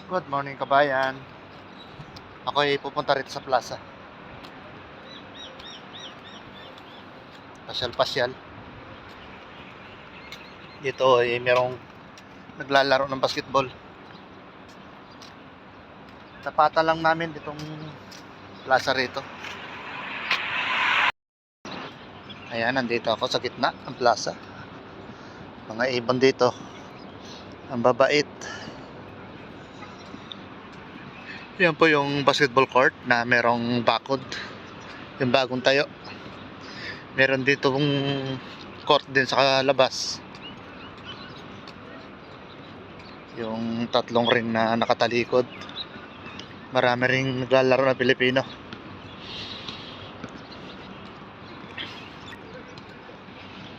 Good morning kabayan. Ako ay pupunta rito sa plaza. Pasyal-pasyal. Dito ay merong naglalaro ng basketball. Tapatan lang namin ditong plaza rito. Ayan, nandito ako sa gitna ng plaza. Mga ibon dito. Ang babait. Yan po yung basketball court na merong bakod. Yung bagong tayo. Meron dito court din sa labas. Yung tatlong ring na nakatalikod. Marami ring naglalaro na Pilipino.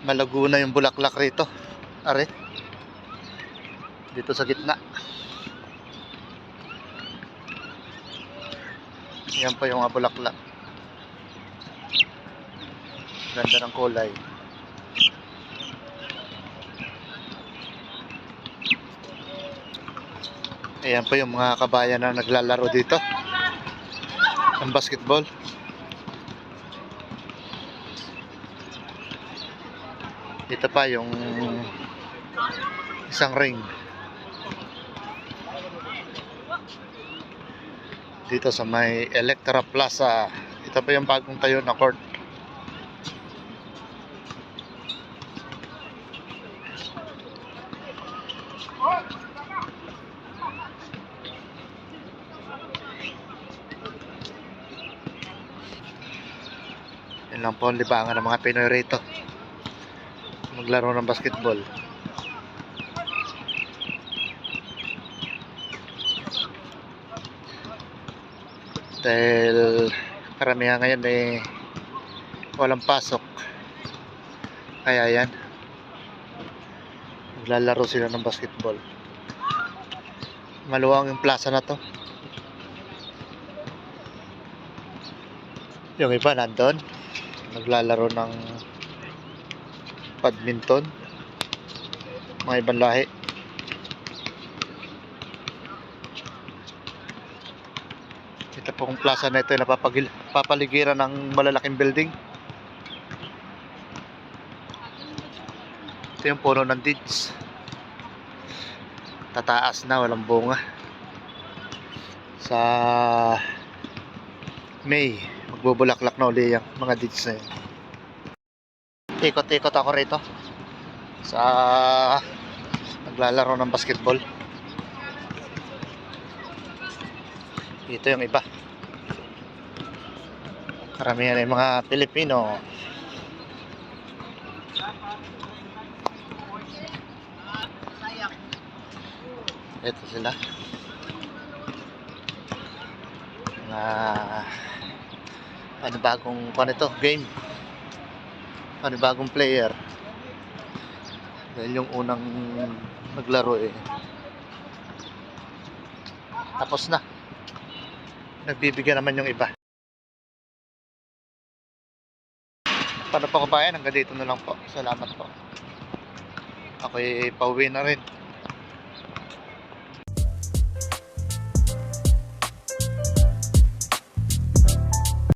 Malago na yung bulaklak rito. Are. Dito sa gitna. Yan po yung bulaklak. Ganda ng kulay. Ayan po yung mga kabayan na naglalaro dito ng basketball. Dito pa yung isang ring. Dito sa may Electra Plaza. Ito pa yung bagong tayo na court. Yan lang po ang libangan ng mga Pinoy rito. Maglaro ng basketball. Dahil karamihan ngayon ay walang pasok. Kaya yan, maglalaro sila ng basketball. Maluwang yung plaza na to. Yung iba nandun naglalaro ng badminton, mga ibang lahi. Ito pong plaza na ito ay napapaligiran ng malalaking building. Ito yung puno ng dates. Tataas na, walang bunga. Sa May, magbubulaklak na uli yung mga dates na yun. Ikot-ikot ako rito sa naglalaro ng basketball. Ito yung iba. Karamihan ay mga Pilipino. Ito sila. Bagong game. Bagong player. Dahil yung unang naglaro tapos na. Nagbibigyan naman yung iba. Paano po kabayan? Hanggang dito na lang po. Salamat po. Ako'y pauwi na rin.